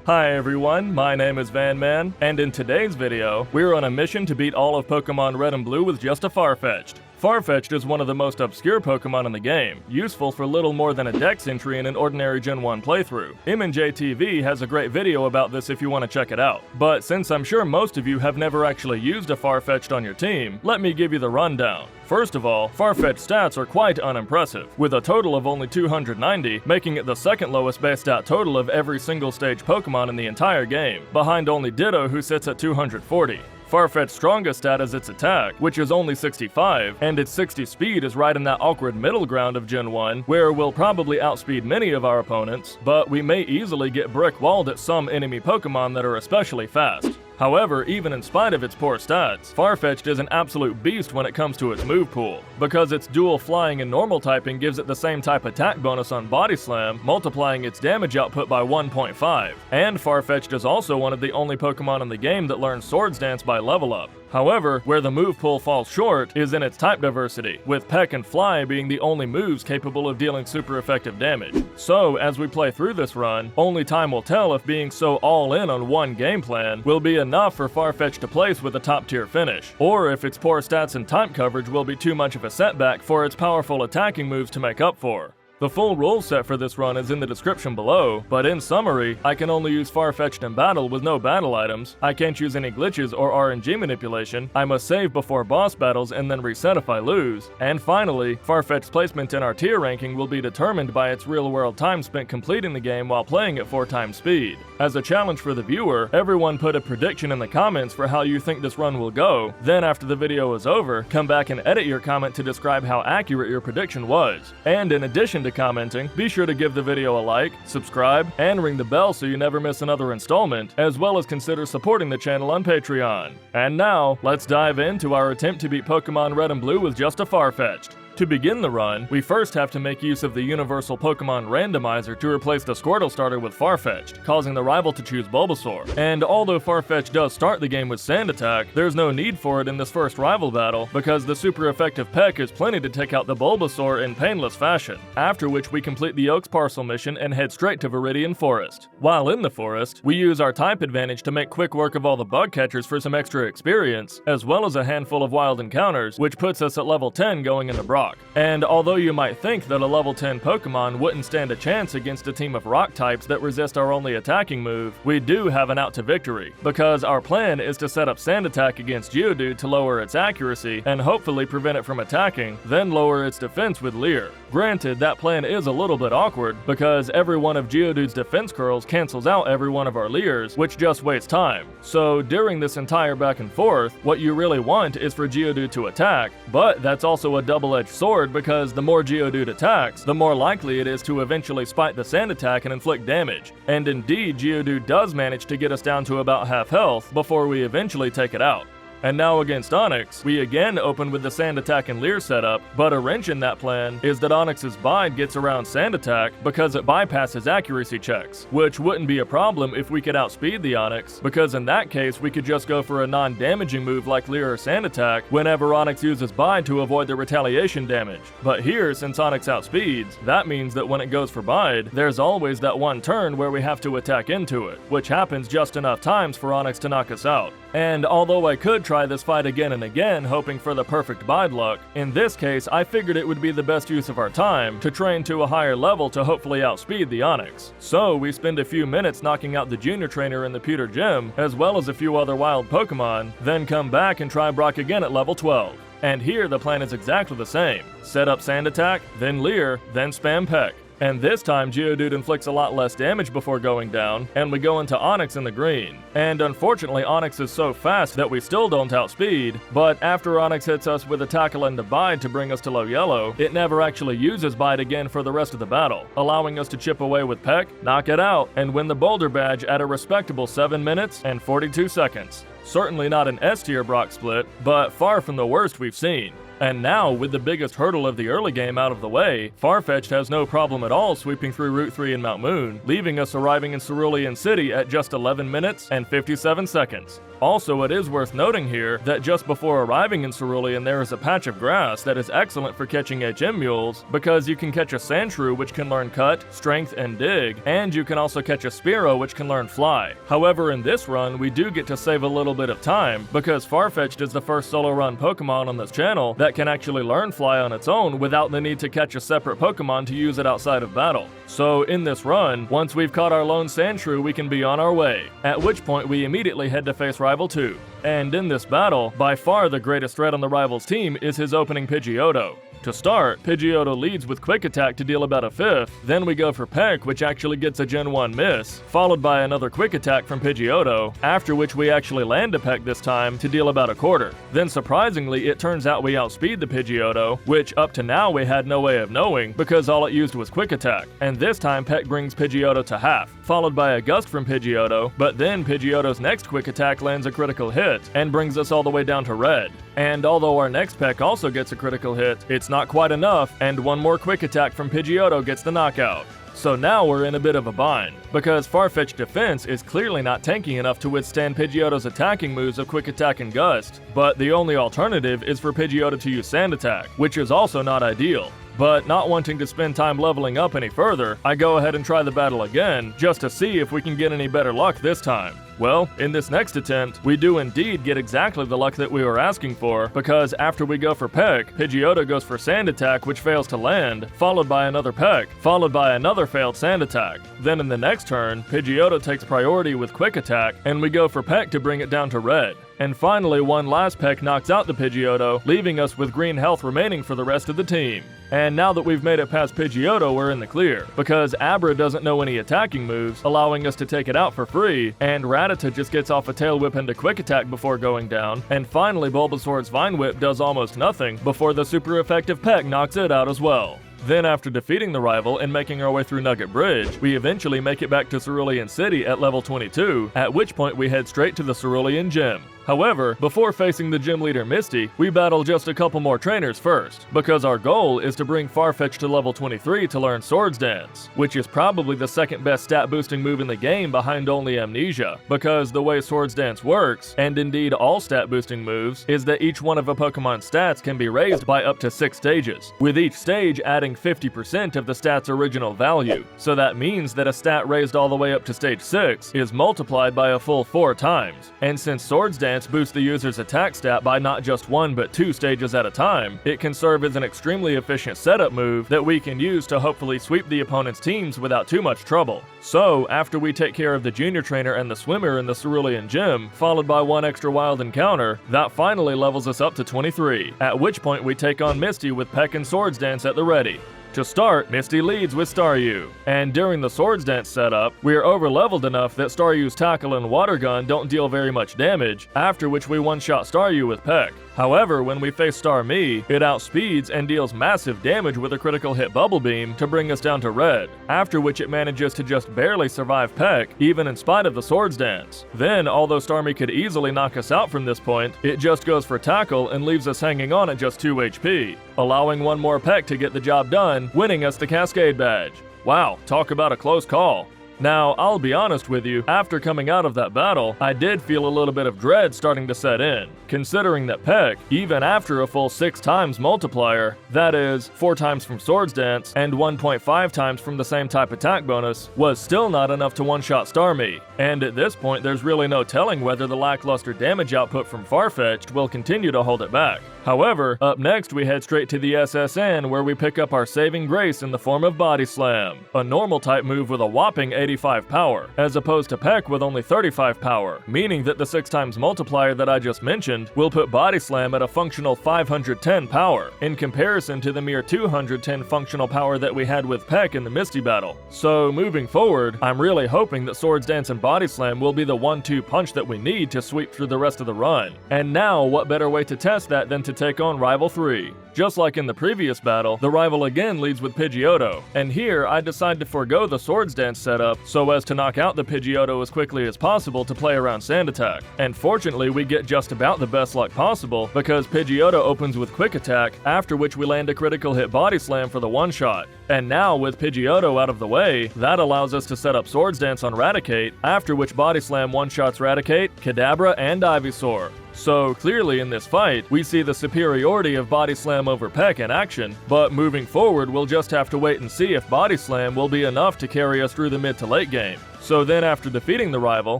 Hi everyone, my name is Vanman, and in today's video, we're on a mission to beat all of Pokemon Red and Blue with just a Farfetch'd. Farfetch'd is one of the most obscure Pokemon in the game, useful for little more than a Dex entry in an ordinary Gen 1 playthrough. MNJTV has a great video about this if you want to check it out. But since I'm sure most of you have never actually used a Farfetch'd on your team, let me give you the rundown. First of all, Farfetch'd stats are quite unimpressive, with a total of only 290, making it the second lowest base stat total of every single stage Pokemon in the entire game, behind only Ditto who sits at 240. Farfetch'd's strongest stat is its attack, which is only 65, and its 60 speed is right in that awkward middle ground of Gen 1, where we'll probably outspeed many of our opponents, but we may easily get brick-walled at some enemy Pokemon that are especially fast. However, even in spite of its poor stats, Farfetch'd is an absolute beast when it comes to its move pool, because its dual flying and normal typing gives it the same type attack bonus on Body Slam, multiplying its damage output by 1.5. And Farfetch'd is also one of the only Pokemon in the game that learns Swords Dance by level up. However, where the move pool falls short is in its type diversity, with Peck and Fly being the only moves capable of dealing super effective damage. So, as we play through this run, only time will tell if being so all in on one game plan will be enough for Farfetch'd to place with a top tier finish, or if its poor stats and type coverage will be too much of a setback for its powerful attacking moves to make up for. The full rule set for this run is in the description below, but in summary, I can only use Farfetch'd in battle with no battle items, I can't use any glitches or RNG manipulation, I must save before boss battles and then reset if I lose, and finally, Farfetch'd's placement in our tier ranking will be determined by its real-world time spent completing the game while playing at 4 times speed. As a challenge for the viewer, everyone put a prediction in the comments for how you think this run will go, then after the video is over, come back and edit your comment to describe how accurate your prediction was. And in addition to commenting, be sure to give the video a like, subscribe, and ring the bell so you never miss another installment, as well as consider supporting the channel on Patreon. And now, let's dive into our attempt to beat Pokemon Red and Blue with just a Farfetch'd. To begin the run, we first have to make use of the Universal Pokemon Randomizer to replace the Squirtle starter with Farfetch'd, causing the rival to choose Bulbasaur. And although Farfetch'd does start the game with Sand Attack, there's no need for it in this first rival battle, because the super effective Peck is plenty to take out the Bulbasaur in painless fashion, after which we complete the Oaks Parcel mission and head straight to Viridian Forest. While in the forest, we use our type advantage to make quick work of all the bug catchers for some extra experience, as well as a handful of wild encounters, which puts us at level 10 going into Brock. And although you might think that a level 10 Pokemon wouldn't stand a chance against a team of rock types that resist our only attacking move, we do have an out to victory, because our plan is to set up Sand Attack against Geodude to lower its accuracy and hopefully prevent it from attacking, then lower its defense with Leer. Granted, that plan is a little bit awkward, because every one of Geodude's defense curls cancels out every one of our Leers, which just wastes time. So during this entire back and forth, what you really want is for Geodude to attack, but that's also a double-edged sword because the more Geodude attacks, the more likely it is to eventually spite the Sand Attack and inflict damage. And indeed, Geodude does manage to get us down to about half health before we eventually take it out. And now against Onix, we again open with the Sand Attack and Leer setup, but a wrench in that plan is that Onix's Bide gets around Sand Attack because it bypasses accuracy checks, which wouldn't be a problem if we could outspeed the Onix, because in that case we could just go for a non-damaging move like Leer or Sand Attack whenever Onix uses Bide to avoid the retaliation damage. But here, since Onix outspeeds, that means that when it goes for Bide, there's always that one turn where we have to attack into it, which happens just enough times for Onix to knock us out. And although I could try this fight again and again, hoping for the perfect Bide luck, in this case I figured it would be the best use of our time to train to a higher level to hopefully outspeed the Onix. So we spend a few minutes knocking out the junior trainer in the Pewter Gym, as well as a few other wild Pokemon, then come back and try Brock again at level 12. And here the plan is exactly the same. Set up Sand Attack, then Leer, then spam Peck. And this time Geodude inflicts a lot less damage before going down, and we go into Onix in the green. And unfortunately Onix is so fast that we still don't outspeed, but after Onix hits us with a Tackle and a Bide to bring us to low yellow, it never actually uses Bide again for the rest of the battle, allowing us to chip away with Peck, knock it out, and win the Boulder Badge at a respectable 7 minutes and 42 seconds. Certainly not an S tier Brock split, but far from the worst we've seen. And now, with the biggest hurdle of the early game out of the way, Farfetch'd has no problem at all sweeping through Route 3 in Mount Moon, leaving us arriving in Cerulean City at just 11 minutes and 57 seconds. Also, it is worth noting here that just before arriving in Cerulean there is a patch of grass that is excellent for catching HM mules, because you can catch a Sandshrew which can learn Cut, Strength, and Dig, and you can also catch a Spearow which can learn Fly. However, in this run, we do get to save a little bit of time, because Farfetch'd is the first solo run Pokemon on this channel that can actually learn Fly on its own without the need to catch a separate Pokemon to use it outside of battle. So in this run, once we've caught our lone Sandshrew, we can be on our way, at which point we immediately head to face Rival 2. And in this battle, by far the greatest threat on the Rival's team is his opening Pidgeotto. To start, Pidgeotto leads with Quick Attack to deal about a fifth, then we go for Peck, which actually gets a Gen 1 miss, followed by another Quick Attack from Pidgeotto, after which we actually land a Peck this time to deal about a quarter. Then surprisingly, it turns out we outspeed the Pidgeotto, which up to now we had no way of knowing because all it used was Quick Attack, and this time Peck brings Pidgeotto to half, followed by a Gust from Pidgeotto, but then Pidgeotto's next Quick Attack lands a critical hit, and brings us all the way down to red. And although our next Peck also gets a critical hit, it's not quite enough, and one more Quick Attack from Pidgeotto gets the knockout. So now we're in a bit of a bind, because Farfetch'd defense is clearly not tanky enough to withstand Pidgeotto's attacking moves of Quick Attack and Gust, but the only alternative is for Pidgeotto to use Sand Attack, which is also not ideal. But not wanting to spend time leveling up any further, I go ahead and try the battle again, just to see if we can get any better luck this time. Well, in this next attempt, we do indeed get exactly the luck that we were asking for, because after we go for Peck, Pidgeotto goes for Sand Attack which fails to land, followed by another Peck, followed by another failed Sand Attack. Then in the next turn, Pidgeotto takes priority with Quick Attack, and we go for Peck to bring it down to red. And finally, one last Peck knocks out the Pidgeotto, leaving us with green health remaining for the rest of the team. And now that we've made it past Pidgeotto, we're in the clear, because Abra doesn't know any attacking moves, allowing us to take it out for free, and Rattata just gets off a Tail Whip into Quick Attack before going down, and finally Bulbasaur's Vine Whip does almost nothing before the super effective Peck knocks it out as well. Then after defeating the rival and making our way through Nugget Bridge, we eventually make it back to Cerulean City at level 22, at which point we head straight to the Cerulean Gym. However, before facing the gym leader Misty, we battle just a couple more trainers first, because our goal is to bring Farfetch'd to level 23 to learn Swords Dance, which is probably the second best stat boosting move in the game behind only Amnesia, because the way Swords Dance works, and indeed all stat boosting moves, is that each one of a Pokemon's stats can be raised by up to 6 stages, with each stage adding 50% of the stat's original value. So that means that a stat raised all the way up to stage 6 is multiplied by a full 4 times, and since Swords Dance boosts the user's attack stat by not just 1 but 2 stages at a time, it can serve as an extremely efficient setup move that we can use to hopefully sweep the opponent's teams without too much trouble. So, after we take care of the junior trainer and the swimmer in the Cerulean Gym, followed by one extra wild encounter, that finally levels us up to 23, at which point we take on Misty with Peck and Swords Dance at the ready. To start, Misty leads with Staryu, and during the Swords Dance setup, we are over-leveled enough that Staryu's Tackle and Water Gun don't deal very much damage, after which we one-shot Staryu with Peck. However, when we face Starmie, it outspeeds and deals massive damage with a critical hit Bubble Beam to bring us down to red, after which it manages to just barely survive Peck, even in spite of the Swords Dance. Then, although Starmie could easily knock us out from this point, it just goes for Tackle and leaves us hanging on at just 2 HP, allowing one more Peck to get the job done, winning us the Cascade Badge. Wow, talk about a close call. Now, I'll be honest with you, after coming out of that battle, I did feel a little bit of dread starting to set in, considering that Peck, even after a full 6 times multiplier, that is, 4 times from Swords Dance and 1.5 times from the same type attack bonus, was still not enough to one-shot Starmie, and at this point there's really no telling whether the lackluster damage output from Farfetch'd will continue to hold it back. However, up next we head straight to the SSN where we pick up our saving grace in the form of Body Slam, a normal type move with a whopping 85 power, as opposed to Peck with only 35 power, meaning that the 6 times multiplier that I just mentioned will put Body Slam at a functional 510 power, in comparison to the mere 210 functional power that we had with Peck in the Misty battle. So moving forward, I'm really hoping that Swords Dance and Body Slam will be the 1-2 punch that we need to sweep through the rest of the run. And now, what better way to test that than to to take on Rival 3. Just like in the previous battle, the rival again leads with Pidgeotto, and here I decide to forego the Swords Dance setup so as to knock out the Pidgeotto as quickly as possible to play around Sand Attack. And fortunately we get just about the best luck possible because Pidgeotto opens with Quick Attack, after which we land a critical hit Body Slam for the one-shot. And now with Pidgeotto out of the way, that allows us to set up Swords Dance on Raticate, after which Body Slam one-shots Raticate, Kadabra, and Ivysaur. So clearly in this fight, we see the superiority of Body Slam over Peck in action, but moving forward we'll just have to wait and see if Body Slam will be enough to carry us through the mid to late game. So then after defeating the rival,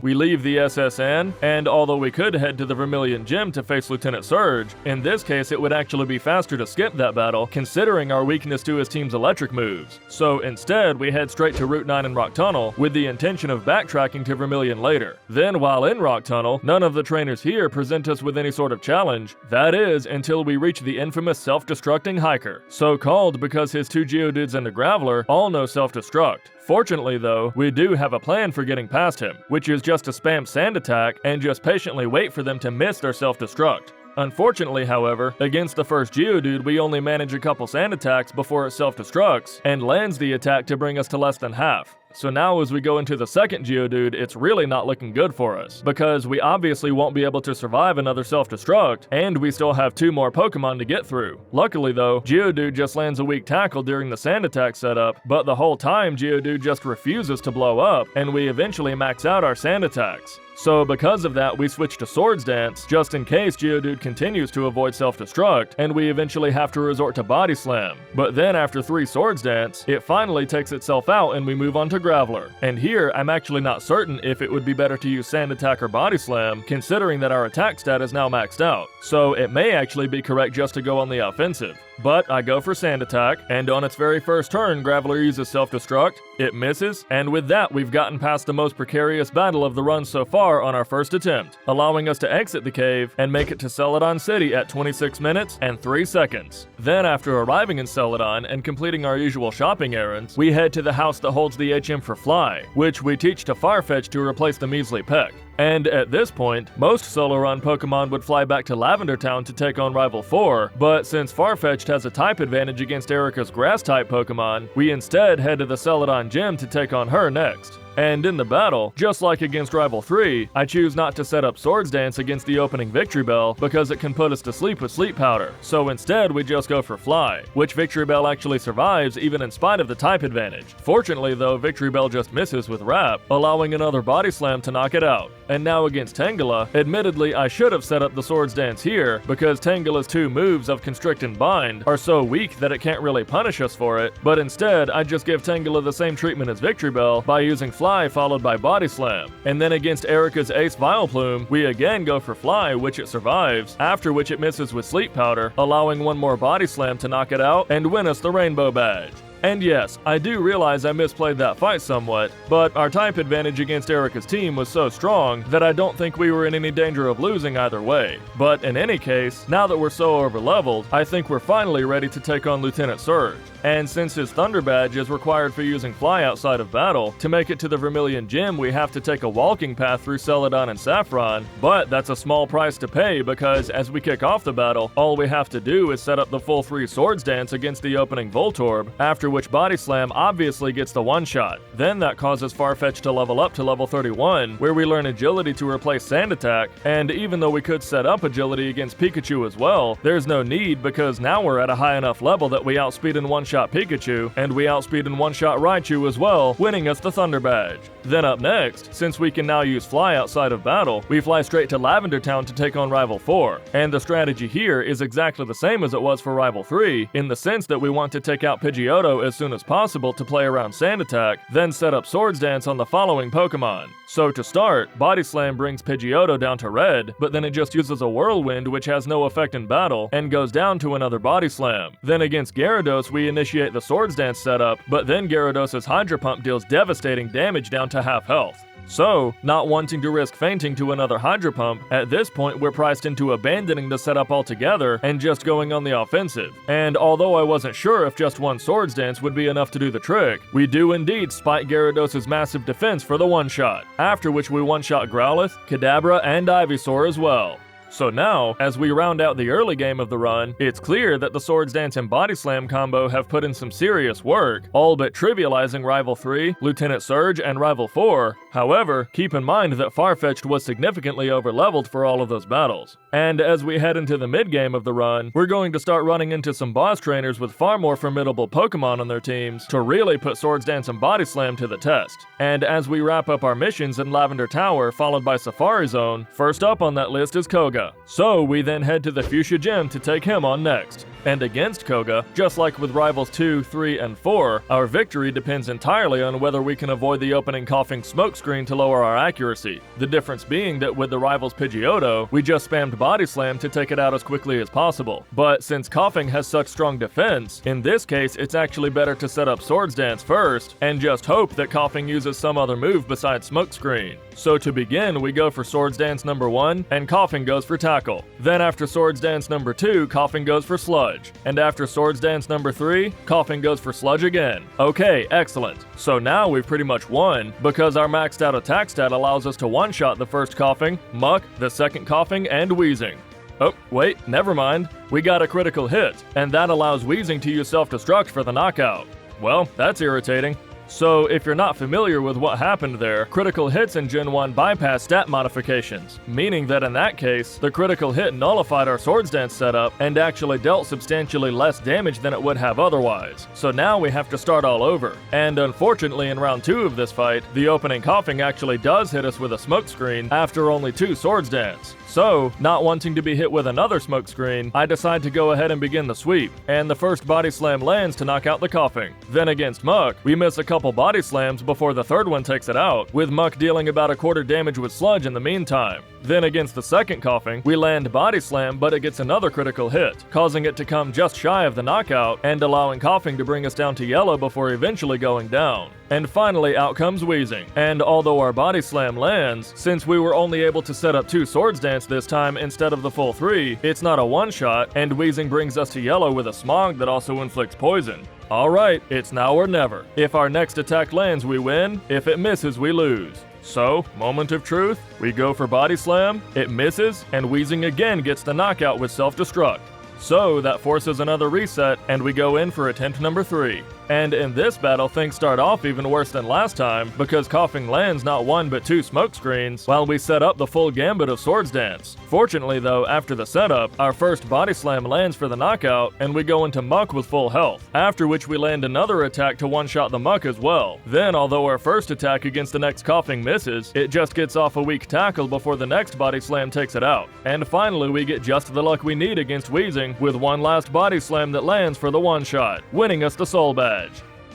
we leave the SSN, and although we could head to the Vermilion Gym to face Lieutenant Surge, in this case it would actually be faster to skip that battle, considering our weakness to his team's electric moves. So instead, we head straight to Route 9 in Rock Tunnel, with the intention of backtracking to Vermilion later. Then while in Rock Tunnel, none of the trainers here present us with any sort of challenge, that is, until we reach the infamous Self-Destructing Hiker, so called because his 2 Geodudes and a Graveler all know Self-Destruct. Fortunately though, we do have a plan for getting past him, which is just to spam Sand Attack and just patiently wait for them to miss their Self-Destruct. Unfortunately, however, against the first Geodude we only manage a couple Sand Attacks before it self-destructs, and lands the attack to bring us to less than half. So now as we go into the second Geodude, it's really not looking good for us, because we obviously won't be able to survive another self-destruct, and we still have 2 more Pokemon to get through. Luckily though, Geodude just lands a weak tackle during the Sand Attack setup, but the whole time Geodude just refuses to blow up, and we eventually max out our Sand Attacks. So because of that, we switch to Swords Dance, just in case Geodude continues to avoid self-destruct, and we eventually have to resort to Body Slam. But then after 3 Swords Dance, it finally takes itself out and we move on to Graveler. And here, I'm actually not certain if it would be better to use Sand Attack or Body Slam, considering that our attack stat is now maxed out. So it may actually be correct just to go on the offensive. But I go for Sand Attack, and on its very first turn, Graveler uses Self-Destruct, it misses, and with that we've gotten past the most precarious battle of the run so far on our first attempt, allowing us to exit the cave and make it to Celadon City at 26 minutes and 3 seconds. Then after arriving in Celadon and completing our usual shopping errands, we head to the house that holds the HM for Fly, which we teach to Farfetch'd to replace the measly Peck. And at this point, most Solo Run Pokemon would fly back to Lavender Town to take on Rival 4, but since Farfetch'd has a type advantage against Erica's Grass-type Pokemon, we instead head to the Celadon Gym to take on her next. And in the battle, just like against Rival 3, I choose not to set up Swords Dance against the opening Victory Bell because it can put us to sleep with Sleep Powder, so instead we just go for Fly, which Victory Bell actually survives even in spite of the type advantage. Fortunately though, Victory Bell just misses with Wrap, allowing another Body Slam to knock it out. And now against Tangela, admittedly I should have set up the Swords Dance here because Tangela's 2 moves of Constrict and Bind are so weak that it can't really punish us for it, but instead I just give Tangela the same treatment as Victory Bell by using Fly followed by Body Slam. And then against Erica's Ace Vileplume, we again go for Fly, which it survives, after which it misses with Sleep Powder, allowing 1 more Body Slam to knock it out and win us the Rainbow Badge. And yes, I do realize I misplayed that fight somewhat, but our type advantage against Erica's team was so strong that I don't think we were in any danger of losing either way. But in any case, now that we're so overleveled, I think we're finally ready to take on Lieutenant Surge. And since his Thunder Badge is required for using Fly outside of battle, to make it to the Vermilion Gym we have to take a walking path through Celadon and Saffron, but that's a small price to pay because as we kick off the battle, all we have to do is set up the full 3 Swords Dance against the opening Voltorb, after which Body Slam obviously gets the one-shot. Then that causes Farfetch'd to level up to level 31, where we learn Agility to replace Sand Attack, and even though we could set up Agility against Pikachu as well, there's no need because now we're at a high enough level that we outspeed and one-shot Pikachu, and we outspeed and one-shot Raichu as well, winning us the Thunder Badge. Then up next, since we can now use Fly outside of battle, we fly straight to Lavender Town to take on Rival 4, and the strategy here is exactly the same as it was for Rival 3, in the sense that we want to take out Pidgeotto as soon as possible to play around Sand Attack, then set up Swords Dance on the following Pokemon. So to start, Body Slam brings Pidgeotto down to red, but then it just uses a Whirlwind which has no effect in battle, and goes down to another Body Slam. Then against Gyarados we initiate the Swords Dance setup, but then Gyarados' Hydro Pump deals devastating damage down to half health. So, not wanting to risk fainting to another Hydro Pump, at this point we're priced into abandoning the setup altogether and just going on the offensive. And although I wasn't sure if just 1 Swords Dance would be enough to do the trick, we do indeed spike Gyarados' massive defense for the one-shot, after which we one-shot Growlithe, Kadabra, and Ivysaur as well. So now, as we round out the early game of the run, it's clear that the Swords Dance and Body Slam combo have put in some serious work, all but trivializing Rival 3, Lieutenant Surge, and Rival 4. However, keep in mind that Farfetch'd was significantly overleveled for all of those battles. And as we head into the mid-game of the run, we're going to start running into some boss trainers with far more formidable Pokemon on their teams to really put Swords Dance and Body Slam to the test. And as we wrap up our missions in Lavender Tower followed by Safari Zone, first up on that list is Koga. So we then head to the Fuchsia Gym to take him on next. And against Koga, just like with Rivals 2, 3, and 4, our victory depends entirely on whether we can avoid the opening coughing smokescreen to lower our accuracy. The difference being that with the Rivals Pidgeotto, we just spammed Body Slam to take it out as quickly as possible. But since coughing has such strong defense, in this case it's actually better to set up Swords Dance first, and just hope that coughing uses some other move besides smokescreen. So to begin, we go for Swords Dance number 1, and coughing goes for Tackle. Then after Swords Dance number 2, coughing goes for Sludge. And after Swords Dance number 3, coughing goes for Sludge again. Okay, excellent. So now we've pretty much won, because our maxed out attack stat allows us to one-shot the first coughing, Muck, the second coughing, and Wheezing. Oh, wait, never mind. We got a critical hit, and that allows Wheezing to use Self Destruct for the knockout. Well, that's irritating. So if you're not familiar with what happened there, critical hits in Gen 1 bypass stat modifications, meaning that in that case, the critical hit nullified our Swords Dance setup and actually dealt substantially less damage than it would have otherwise. So now we have to start all over. And unfortunately in round 2 of this fight, the opening coughing actually does hit us with a smokescreen after only 2 Swords Dance. So, not wanting to be hit with another smokescreen, I decide to go ahead and begin the sweep, and the first Body Slam lands to knock out the coughing. Then against Muck, we miss a couple Body Slams before the third one takes it out, with Muck dealing about a quarter damage with Sludge in the meantime. Then against the second coughing, we land Body Slam, but it gets another critical hit, causing it to come just shy of the knockout, and allowing coughing to bring us down to yellow before eventually going down. And finally out comes Wheezing, and although our Body Slam lands, since we were only able to set up 2 Swords Dance this time instead of the full 3, it's not a one-shot, and Wheezing brings us to yellow with a Smog that also inflicts poison. Alright, it's now or never. If our next attack lands, we win. If it misses, we lose. So, moment of truth, we go for Body Slam, it misses, and Wheezing again gets the knockout with Self Destruct. So that forces another reset, and we go in for attempt number 3. And in this battle, things start off even worse than last time, because coughing lands not 1 but 2 smokescreens, while we set up the full gambit of Swords Dance. Fortunately though, after the setup, our first Body Slam lands for the knockout, and we go into Muck with full health, after which we land another attack to one-shot the Muck as well. Then, although our first attack against the next coughing misses, it just gets off a weak tackle before the next Body Slam takes it out. And finally, we get just the luck we need against Wheezing, with one last Body Slam that lands for the one-shot, winning us the Soul Badge.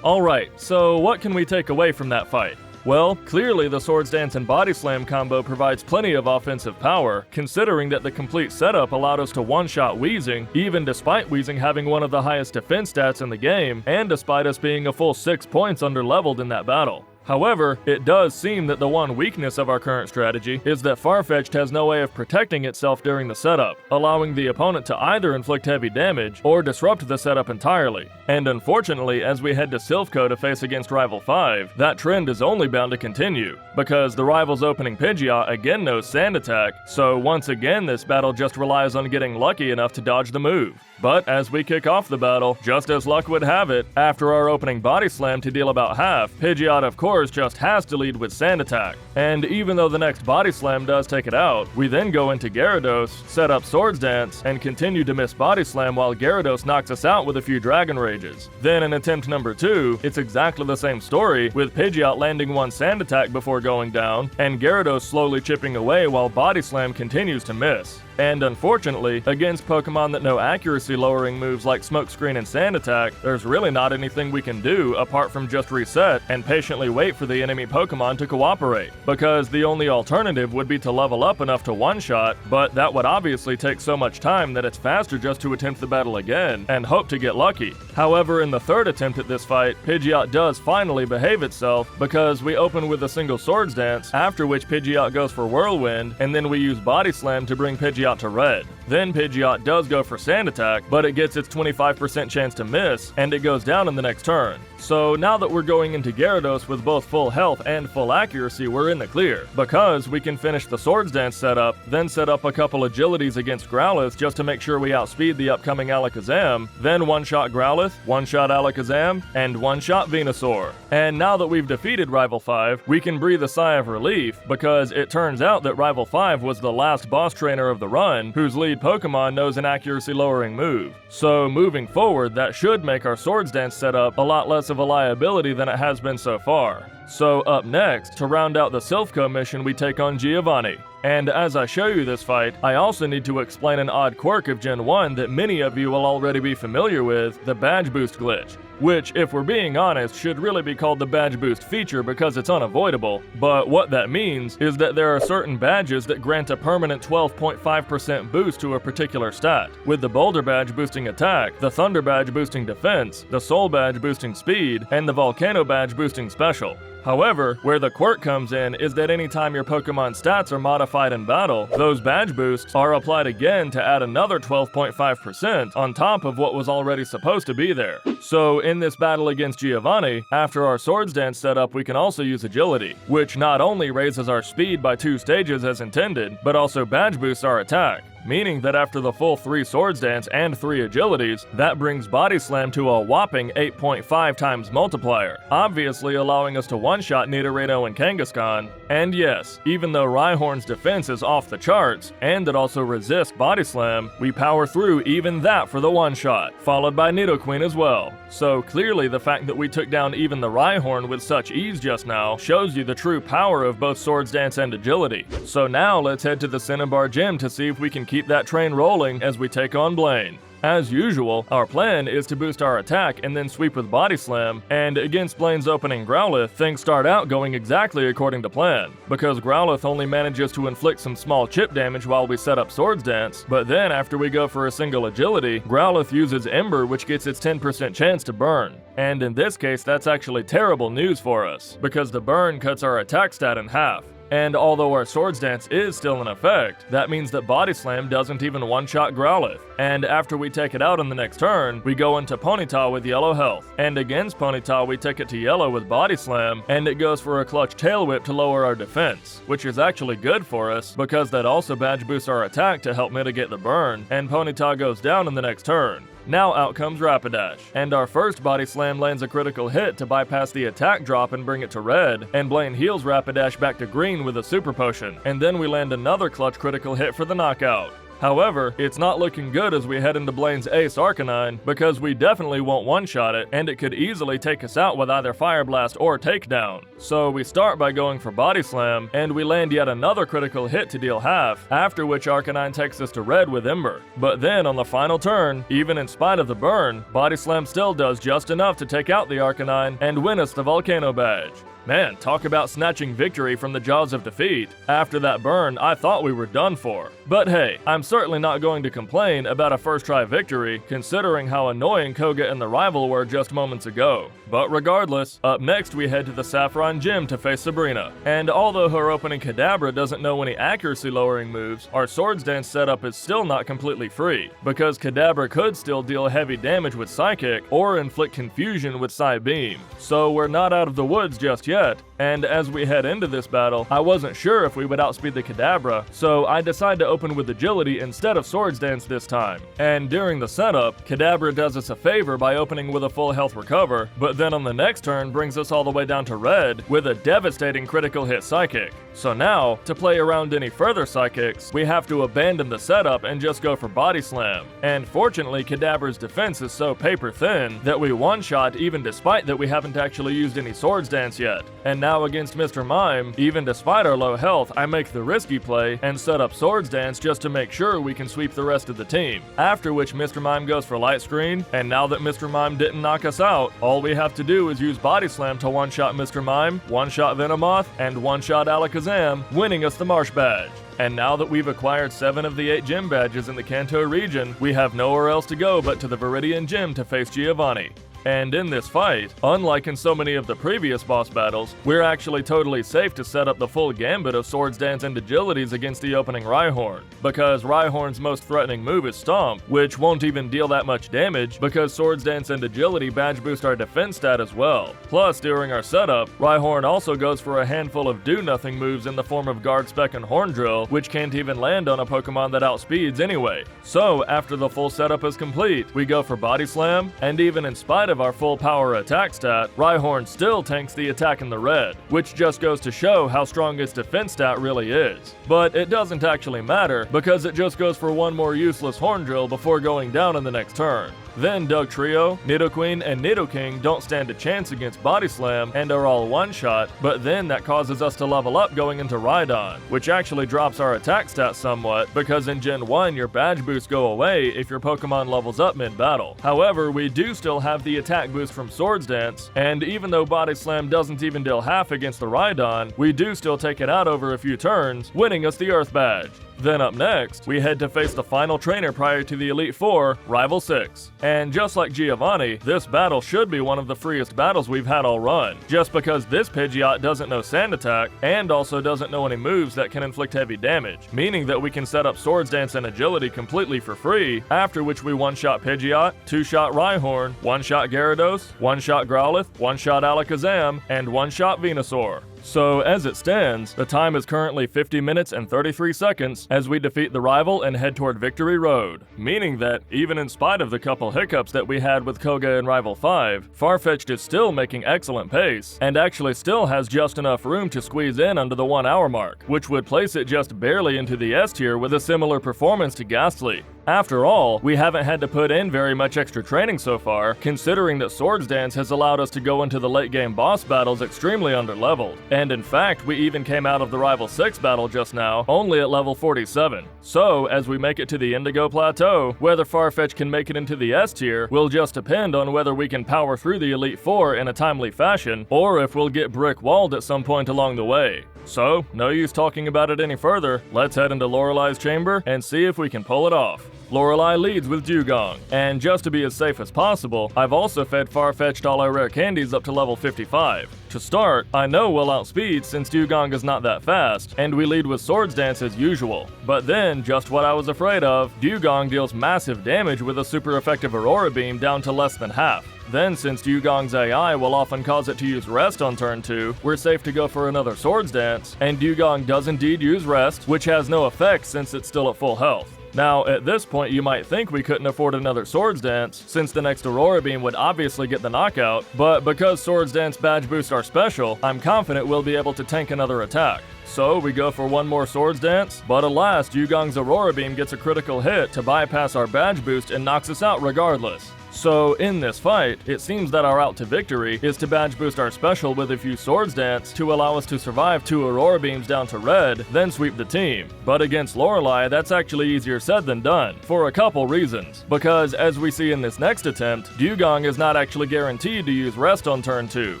Alright, so what can we take away from that fight? Well, clearly the Swords Dance and Body Slam combo provides plenty of offensive power, considering that the complete setup allowed us to one-shot Wheezing, even despite Wheezing having one of the highest defense stats in the game, and despite us being a full 6 points underleveled in that battle. However, it does seem that the one weakness of our current strategy is that Farfetch'd has no way of protecting itself during the setup, allowing the opponent to either inflict heavy damage or disrupt the setup entirely. And unfortunately, as we head to Silphco to face against Rival 5, that trend is only bound to continue, because the rival's opening Pidgeot again knows Sand Attack, so once again this battle just relies on getting lucky enough to dodge the move. But as we kick off the battle, just as luck would have it, after our opening Body Slam to deal about half, Pidgeot of course just has to lead with Sand Attack. And even though the next Body Slam does take it out, we then go into Gyarados, set up Swords Dance, and continue to miss Body Slam while Gyarados knocks us out with a few Dragon Rages. Then in attempt number 2, it's exactly the same story, with Pidgeot landing one Sand Attack before going down, and Gyarados slowly chipping away while Body Slam continues to miss. And unfortunately, against Pokemon that know accuracy lowering moves like Smokescreen and Sand Attack, there's really not anything we can do apart from just reset and patiently wait for the enemy Pokemon to cooperate, because the only alternative would be to level up enough to one-shot, but that would obviously take so much time that it's faster just to attempt the battle again and hope to get lucky. However, in the third attempt at this fight, Pidgeot does finally behave itself, because we open with a single Swords Dance, after which Pidgeot goes for Whirlwind, and then we use Body Slam to bring Pidgeot to red. Then Pidgeot does go for Sand Attack, but it gets its 25% chance to miss, and it goes down in the next turn. So now that we're going into Gyarados with both full health and full accuracy, we're in the clear. Because we can finish the Swords Dance setup, then set up a couple agilities against Growlithe just to make sure we outspeed the upcoming Alakazam, then one-shot Growlithe, one-shot Alakazam, and one-shot Venusaur. And now that we've defeated Rival 5, we can breathe a sigh of relief, because it turns out that Rival 5 was the last boss trainer of the run, whose lead Pokemon knows an accuracy-lowering move. So moving forward, that should make our Swords Dance setup a lot less of a liability than it has been so far. So up next, to round out the Silph mission, we take on Giovanni. And as I show you this fight, I also need to explain an odd quirk of Gen 1 that many of you will already be familiar with, the Badge Boost glitch. Which, if we're being honest, should really be called the Badge Boost feature because it's unavoidable, but what that means is that there are certain badges that grant a permanent 12.5% boost to a particular stat, with the Boulder Badge boosting attack, the Thunder Badge boosting defense, the Soul Badge boosting speed, and the Volcano Badge boosting special. However, where the quirk comes in is that anytime your Pokemon stats are modified in battle, those badge boosts are applied again to add another 12.5% on top of what was already supposed to be there. So in this battle against Giovanni, after our Swords Dance setup, we can also use Agility, which not only raises our speed by 2 stages as intended, but also badge boosts our attack. Meaning that after the full 3 Swords Dance and 3 Agilities, that brings Body Slam to a whopping 8.5 times multiplier, obviously allowing us to one-shot Nidorino and Kangaskhan. And yes, even though Rhyhorn's defense is off the charts, and it also resists Body Slam, we power through even that for the one-shot, followed by Nidoqueen as well. So clearly the fact that we took down even the Rhyhorn with such ease just now shows you the true power of both Swords Dance and Agility. So now let's head to the Cinnabar Gym to see if we can keep that train rolling as we take on Blaine. As usual, our plan is to boost our attack and then sweep with Body Slam, and against Blaine's opening Growlithe, things start out going exactly according to plan, because Growlithe only manages to inflict some small chip damage while we set up Swords Dance, but then after we go for a single Agility, Growlithe uses Ember, which gets its 10% chance to burn. And in this case, that's actually terrible news for us, because the burn cuts our attack stat in half. And although our Swords Dance is still in effect, that means that Body Slam doesn't even one-shot Growlithe. And after we take it out in the next turn, we go into Ponyta with yellow health. And against Ponyta, we take it to yellow with Body Slam, and it goes for a clutch Tail Whip to lower our defense, which is actually good for us, because that also badge boosts our attack to help mitigate the burn, and Ponyta goes down in the next turn. Now out comes Rapidash, and our first Body Slam lands a critical hit to bypass the attack drop and bring it to red, and Blaine heals Rapidash back to green with a Super Potion, and then we land another clutch critical hit for the knockout. However, it's not looking good as we head into Blaine's Ace Arcanine, because we definitely won't one-shot it, and it could easily take us out with either Fire Blast or Takedown. So we start by going for Body Slam, and we land yet another critical hit to deal half, after which Arcanine takes us to red with Ember. But then on the final turn, even in spite of the burn, Body Slam still does just enough to take out the Arcanine and win us the Volcano Badge. Man, talk about snatching victory from the jaws of defeat. After that burn, I thought we were done for. But hey, I'm certainly not going to complain about a first try victory, considering how annoying Koga and the rival were just moments ago. But regardless, up next we head to the Saffron Gym to face Sabrina. And although her opening Kadabra doesn't know any accuracy lowering moves, our Swords Dance setup is still not completely free, because Kadabra could still deal heavy damage with Psychic, or inflict confusion with Psy Beam. So we're not out of the woods just yet, and as we head into this battle, I wasn't sure if we would outspeed the Kadabra, so I decided to open with Agility instead of Swords Dance this time. And during the setup, Kadabra does us a favor by opening with a full health recover, but then on the next turn brings us all the way down to red with a devastating critical hit Psychic. So now, to play around any further Psychics, we have to abandon the setup and just go for Body Slam. And fortunately, Kadabra's defense is so paper thin that we one-shot even despite that we haven't actually used any Swords Dance yet. And now against Mr. Mime, even despite our low health, I make the risky play and set up Swords Dance just to make sure we can sweep the rest of the team. After which Mr. Mime goes for Light Screen, and now that Mr. Mime didn't knock us out, all we have to do is use Body Slam to one-shot Mr. Mime, one-shot Venomoth, and one-shot Alakazam, winning us the Marsh Badge. And now that we've acquired 7 of the 8 gym badges in the Kanto region, we have nowhere else to go but to the Viridian Gym to face Giovanni. And in this fight, unlike in so many of the previous boss battles, we're actually totally safe to set up the full gambit of Swords Dance and Agilities against the opening Rhyhorn, because Rhyhorn's most threatening move is Stomp, which won't even deal that much damage because Swords Dance and Agility badge boost our defense stat as well. Plus, during our setup, Rhyhorn also goes for a handful of do-nothing moves in the form of Guard Spec and Horn Drill, which can't even land on a Pokemon that outspeeds anyway. So, after the full setup is complete, we go for Body Slam, and even in spite of our full power attack stat, Rhyhorn still tanks the attack in the red, which just goes to show how strong its defense stat really is. But it doesn't actually matter, because it just goes for one more useless Horn Drill before going down in the next turn. Then Dugtrio, Nidoqueen, and Nidoking don't stand a chance against Body Slam and are all one-shot, but then that causes us to level up going into Rhydon, which actually drops our attack stats somewhat because in Gen 1 your badge boosts go away if your Pokemon levels up mid-battle. However, we do still have the attack boost from Swords Dance, and even though Body Slam doesn't even deal half against the Rhydon, we do still take it out over a few turns, winning us the Earth Badge. Then up next, we head to face the final trainer prior to the Elite Four, Rival 6. And just like Giovanni, this battle should be one of the freest battles we've had all run, just because this Pidgeot doesn't know Sand Attack, and also doesn't know any moves that can inflict heavy damage, meaning that we can set up Swords Dance and Agility completely for free, after which we one-shot Pidgeot, two-shot Rhyhorn, one-shot Gyarados, one-shot Growlithe, one-shot Alakazam, and one-shot Venusaur. So, as it stands, the time is currently 50 minutes and 33 seconds as we defeat the rival and head toward Victory Road, meaning that, even in spite of the couple hiccups that we had with Koga in Rival 5, Farfetch'd is still making excellent pace, and actually still has just enough room to squeeze in under the 1 hour mark, which would place it just barely into the S tier with a similar performance to Ghastly. After all, we haven't had to put in very much extra training so far, considering that Swords Dance has allowed us to go into the late game boss battles extremely underleveled, and in fact we even came out of the Rival 6 battle just now only at level 47. So, as we make it to the Indigo Plateau, whether Farfetch'd can make it into the S tier will just depend on whether we can power through the Elite Four in a timely fashion, or if we'll get brick-walled at some point along the way. So, no use talking about it any further, let's head into Lorelei's chamber and see if we can pull it off. Lorelei leads with Dewgong, and just to be as safe as possible, I've also fed Farfetch'd all our rare candies up to level 55. To start, I know we'll outspeed since Dewgong is not that fast, and we lead with Swords Dance as usual. But then, just what I was afraid of, Dewgong deals massive damage with a super effective Aurora Beam down to less than half. Then, since Dewgong's AI will often cause it to use Rest on turn 2, we're safe to go for another Swords Dance, and Dewgong does indeed use Rest, which has no effect since it's still at full health. Now, at this point you might think we couldn't afford another Swords Dance, since the next Aurora Beam would obviously get the knockout, but because Swords Dance badge boosts are special, I'm confident we'll be able to tank another attack. So we go for one more Swords Dance, but alas, Dewgong's Aurora Beam gets a critical hit to bypass our badge boost and knocks us out regardless. So, in this fight, it seems that our route to victory is to badge boost our special with a few Swords Dance to allow us to survive 2 Aurora Beams down to red, then sweep the team. But against Lorelei, that's actually easier said than done, for a couple reasons. Because, as we see in this next attempt, Dewgong is not actually guaranteed to use Rest on turn 2.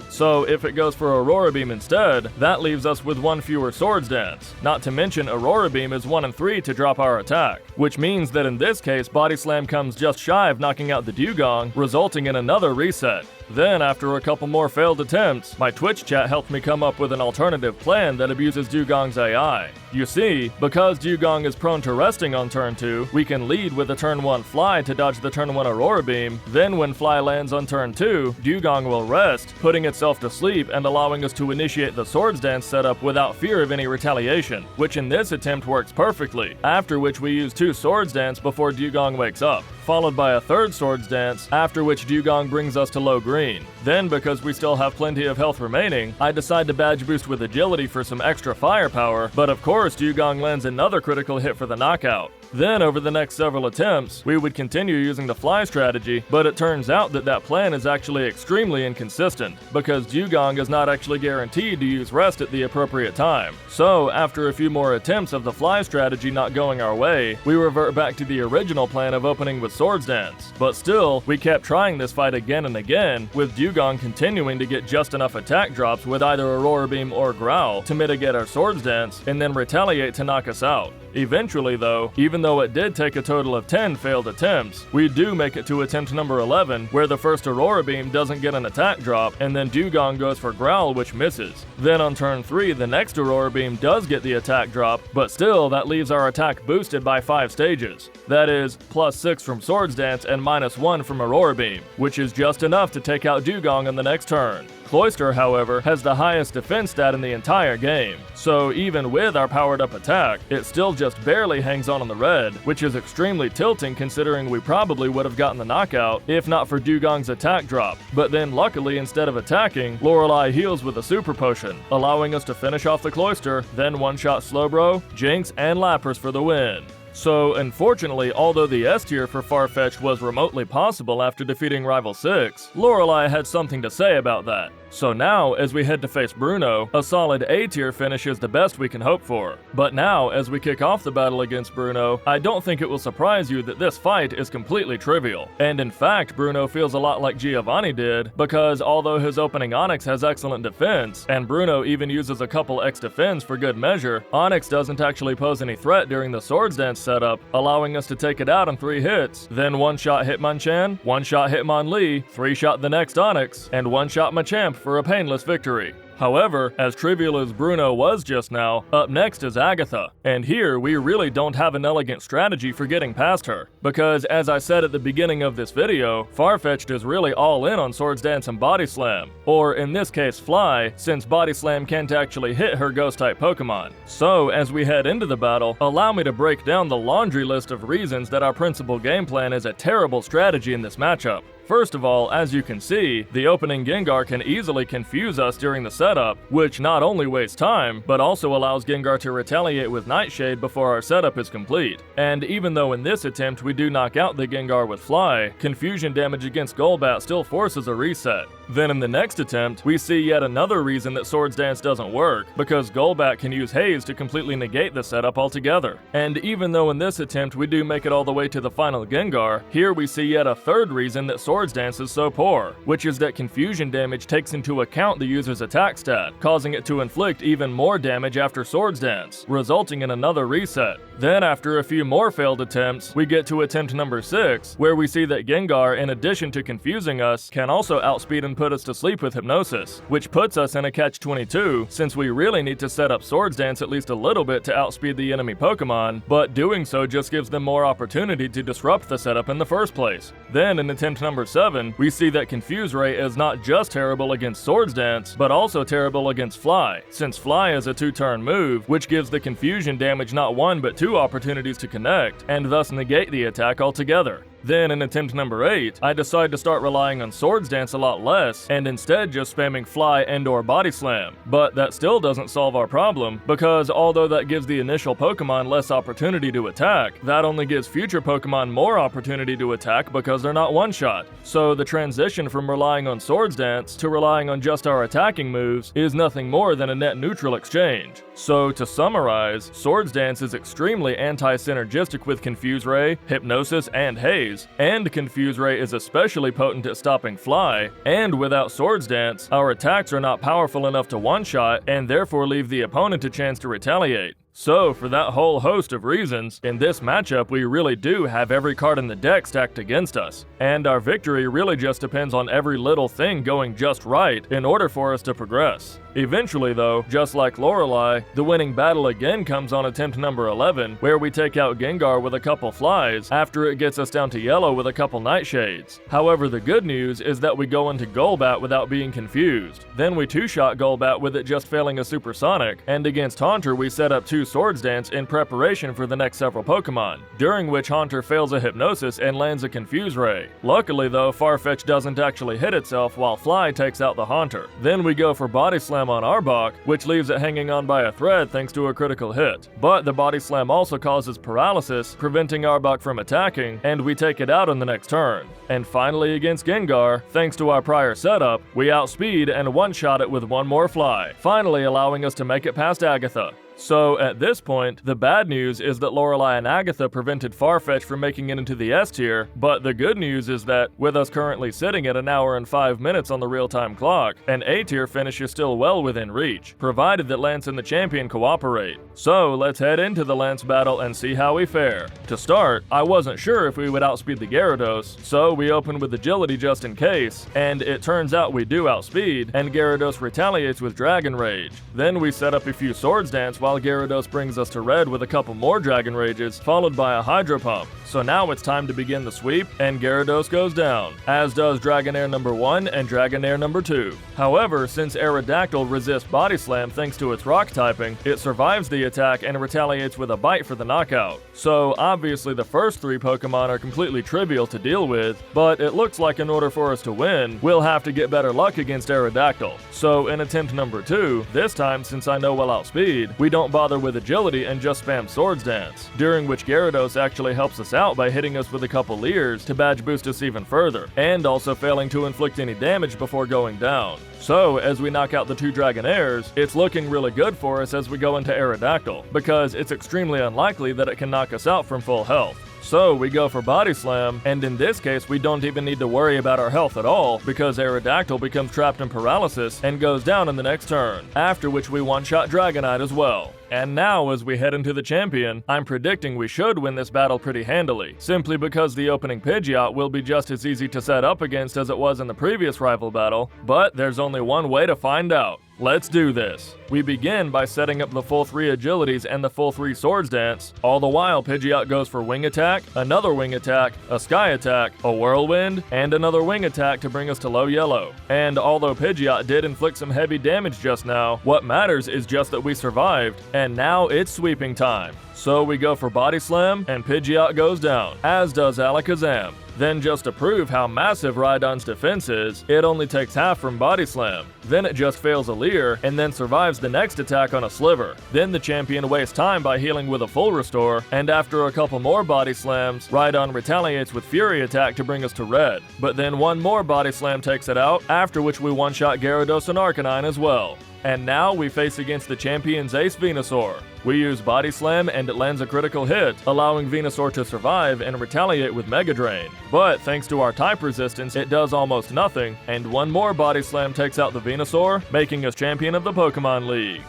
So, if it goes for Aurora Beam instead, that leaves us with 1 fewer Swords Dance. Not to mention, Aurora Beam is 1 and 3 to drop our attack, which means that in this case, Body Slam comes just shy of knocking out the Dewgong, resulting in another reset. Then, after a couple more failed attempts, my Twitch chat helped me come up with an alternative plan that abuses Dewgong's AI. You see, because Dewgong is prone to resting on turn 2, we can lead with a turn 1 Fly to dodge the turn 1 Aurora Beam, then when Fly lands on turn 2, Dewgong will rest, putting itself to sleep and allowing us to initiate the Swords Dance setup without fear of any retaliation, which in this attempt works perfectly, after which we use 2 Swords Dance before Dewgong wakes up, followed by a 3rd Swords Dance, after which Dewgong brings us to low green. Then, because we still have plenty of health remaining, I decide to badge boost with Agility for some extra firepower, but of course Dewgong lands another critical hit for the knockout. Then, over the next several attempts, we would continue using the Fly strategy, but it turns out that that plan is actually extremely inconsistent, because Dewgong is not actually guaranteed to use Rest at the appropriate time. So, after a few more attempts of the Fly strategy not going our way, we revert back to the original plan of opening with Swords Dance. But still, we kept trying this fight again and again, win, with Dewgong continuing to get just enough attack drops with either Aurora Beam or Growl to mitigate our Swords Dance and then retaliate to knock us out. Eventually though, even though it did take a total of 10 failed attempts, we do make it to attempt number 11, where the first Aurora Beam doesn't get an attack drop, and then Dewgong goes for Growl, which misses. Then on turn 3, the next Aurora Beam does get the attack drop, but still that leaves our attack boosted by 5 stages. That is, +6 from Swords Dance and -1 from Aurora Beam, which is just enough to take out Dewgong on the next turn. Cloyster, however, has the highest defense stat in the entire game, so even with our powered up attack, it still just barely hangs on the red, which is extremely tilting considering we probably would have gotten the knockout if not for Dewgong's attack drop. But then luckily, instead of attacking, Lorelei heals with a super potion, allowing us to finish off the Cloyster, then one-shot Slowbro, Jinx, and Lapras for the win. So, unfortunately, although the S tier for Farfetch'd was remotely possible after defeating Rival 6, Lorelei had something to say about that. So now, as we head to face Bruno, a solid A tier finish is the best we can hope for. But now, as we kick off the battle against Bruno, I don't think it will surprise you that this fight is completely trivial. And in fact, Bruno feels a lot like Giovanni did, because although his opening Onyx has excellent defense, and Bruno even uses a couple X defense for good measure, Onyx doesn't actually pose any threat during the Swords Dance setup, allowing us to take it out in 3 hits, then one-shot Hitmonchan, one-shot Hitmonlee, 3-shot the next Onyx, and one-shot Machamp for a painless victory. However, as trivial as Bruno was just now, up next is Agatha, and here we really don't have an elegant strategy for getting past her, because as I said at the beginning of this video, Farfetch'd is really all in on Swords Dance and Body Slam, or in this case Fly, since Body Slam can't actually hit her Ghost-type Pokemon. So as we head into the battle, allow me to break down the laundry list of reasons that our principal game plan is a terrible strategy in this matchup. First of all, as you can see, the opening Gengar can easily confuse us during the setup, which not only wastes time, but also allows Gengar to retaliate with Nightshade before our setup is complete. And even though in this attempt we do knock out the Gengar with Fly, confusion damage against Golbat still forces a reset. Then in the next attempt, we see yet another reason that Swords Dance doesn't work, because Golbat can use Haze to completely negate the setup altogether. And even though in this attempt we do make it all the way to the final Gengar, here we see yet a third reason that Swords Dance is so poor, which is that confusion damage takes into account the user's attack stat, causing it to inflict even more damage after Swords Dance, resulting in another reset. Then after a few more failed attempts, we get to attempt number 6, where we see that Gengar, in addition to confusing us, can also outspeed and put us to sleep with Hypnosis, which puts us in a catch-22 since we really need to set up Swords Dance at least a little bit to outspeed the enemy Pokemon, but doing so just gives them more opportunity to disrupt the setup in the first place. Then in attempt number 7, we see that Confuse Ray is not just terrible against Swords Dance, but also terrible against Fly, since Fly is a 2-turn move, which gives the confusion damage not 1 but 2 opportunities to connect, and thus negate the attack altogether. Then in attempt number 8, I decide to start relying on Swords Dance a lot less, and instead just spamming Fly and/or Body Slam. But that still doesn't solve our problem, because although that gives the initial Pokemon less opportunity to attack, that only gives future Pokemon more opportunity to attack because they're not one-shot. So the transition from relying on Swords Dance to relying on just our attacking moves is nothing more than a net neutral exchange. So to summarize, Swords Dance is extremely anti-synergistic with Confuse Ray, Hypnosis, and Haze, and Confuse Ray is especially potent at stopping Fly, and without Swords Dance, our attacks are not powerful enough to one-shot, and therefore leave the opponent a chance to retaliate. So, for that whole host of reasons, in this matchup we really do have every card in the deck stacked against us, and our victory really just depends on every little thing going just right in order for us to progress. Eventually though, just like Lorelei, the winning battle again comes on attempt number 11, where we take out Gengar with a couple Flies after it gets us down to yellow with a couple Nightshades. However, the good news is that we go into Golbat without being confused. Then we 2-shot Golbat with it just failing a Supersonic, and against Haunter we set up 2 Swords Dance in preparation for the next several Pokemon, during which Haunter fails a Hypnosis and lands a Confuse Ray. Luckily though, Farfetch'd doesn't actually hit itself while Fly takes out the Haunter. Then we go for Body Slam on Arbok, which leaves it hanging on by a thread thanks to a critical hit. But the Body Slam also causes paralysis, preventing Arbok from attacking, and we take it out on the next turn. And finally against Gengar, thanks to our prior setup, we outspeed and one-shot it with one more Fly, finally allowing us to make it past Agatha. So at this point, the bad news is that Lorelei and Agatha prevented Farfetch'd from making it into the S tier, but the good news is that, with us currently sitting at 1 hour and 5 minutes on the real-time clock, an A tier finish is still well within reach, provided that Lance and the champion cooperate. So let's head into the Lance battle and see how we fare. To start, I wasn't sure if we would outspeed the Gyarados, so we opened with agility just in case, and it turns out we do outspeed, and Gyarados retaliates with Dragon Rage. Then we set up a few Swords Dance while Gyarados brings us to red with a couple more Dragon Rages, followed by a Hydro Pump. So now it's time to begin the sweep, and Gyarados goes down, as does Dragonair number 1 and Dragonair number 2. However, since Aerodactyl resists Body Slam thanks to its rock typing, it survives the attack and retaliates with a Bite for the knockout. So obviously the first 3 Pokemon are completely trivial to deal with, but it looks like in order for us to win, we'll have to get better luck against Aerodactyl. So in attempt number 2, this time since I know we'll outspeed, we don't bother with agility and just spam Swords Dance, during which Gyarados actually helps us out by hitting us with a couple Leers to badge boost us even further, and also failing to inflict any damage before going down. So, as we knock out the 2 Dragonairs, it's looking really good for us as we go into Aerodactyl, because it's extremely unlikely that it can knock us out from full health. So we go for Body Slam, and in this case we don't even need to worry about our health at all, because Aerodactyl becomes trapped in paralysis and goes down in the next turn, after which we one-shot Dragonite as well. And now, as we head into the champion, I'm predicting we should win this battle pretty handily, simply because the opening Pidgeot will be just as easy to set up against as it was in the previous rival battle, but there's only one way to find out. Let's do this. We begin by setting up the full 3 agilities and the full 3 Swords Dance. All the while, Pidgeot goes for Wing Attack, another Wing Attack, a Sky Attack, a Whirlwind, and another Wing Attack to bring us to low yellow. And although Pidgeot did inflict some heavy damage just now, what matters is just that we survived, and now it's sweeping time. So we go for Body Slam, and Pidgeot goes down, as does Alakazam. Then just to prove how massive Rhydon's defense is, it only takes half from Body Slam. Then it just fails a Leer, and then survives the next attack on a Sliver. Then the champion wastes time by healing with a full restore, and after a couple more Body Slams, Rhydon retaliates with Fury Attack to bring us to red. But then one more Body Slam takes it out, after which we one-shot Gyarados and Arcanine as well. And now we face against the champion's Ace Venusaur. We use Body Slam and it lands a critical hit, allowing Venusaur to survive and retaliate with Mega Drain. But thanks to our type resistance, it does almost nothing, and one more Body Slam takes out the Venusaur, making us champion of the Pokemon League.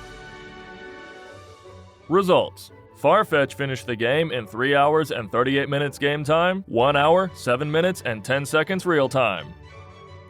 Results. Farfetch'd finished the game in 3 hours and 38 minutes game time, 1 hour, 7 minutes, and 10 seconds real time.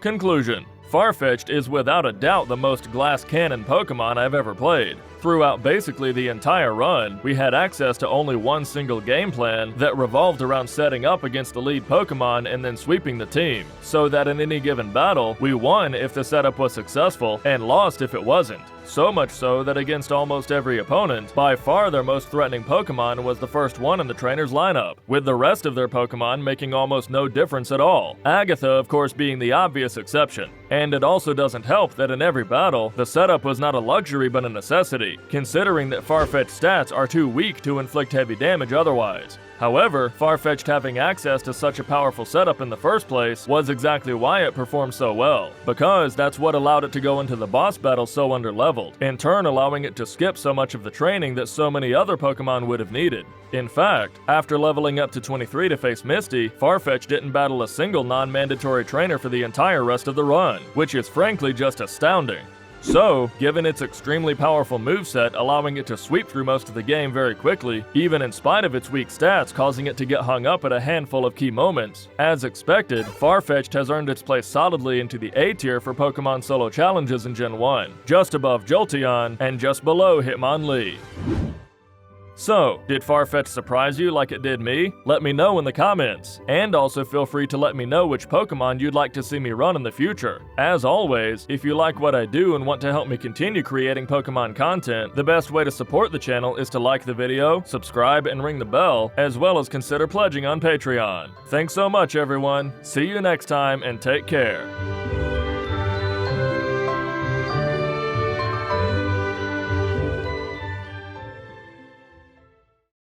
Conclusion. Farfetch'd is without a doubt the most glass cannon Pokemon I've ever played. Throughout basically the entire run, we had access to only one single game plan that revolved around setting up against the lead Pokemon and then sweeping the team, so that in any given battle, we won if the setup was successful and lost if it wasn't. So much so that against almost every opponent, by far their most threatening Pokemon was the first one in the trainer's lineup, with the rest of their Pokemon making almost no difference at all, Agatha of course being the obvious exception. And it also doesn't help that in every battle, the setup was not a luxury but a necessity, considering that Farfetch'd stats are too weak to inflict heavy damage otherwise. However, Farfetch'd having access to such a powerful setup in the first place was exactly why it performed so well, because that's what allowed it to go into the boss battle so underleveled, in turn allowing it to skip so much of the training that so many other Pokemon would have needed. In fact, after leveling up to 23 to face Misty, Farfetch'd didn't battle a single non-mandatory trainer for the entire rest of the run, which is frankly just astounding. So, given its extremely powerful moveset allowing it to sweep through most of the game very quickly, even in spite of its weak stats causing it to get hung up at a handful of key moments, as expected, Farfetch'd has earned its place solidly into the A tier for Pokemon solo challenges in Gen 1, just above Jolteon and just below Hitmonlee. So, did Farfetch'd surprise you like it did me? Let me know in the comments, and also feel free to let me know which Pokemon you'd like to see me run in the future. As always, if you like what I do and want to help me continue creating Pokemon content, the best way to support the channel is to like the video, subscribe, and ring the bell, as well as consider pledging on Patreon. Thanks so much everyone, see you next time and take care.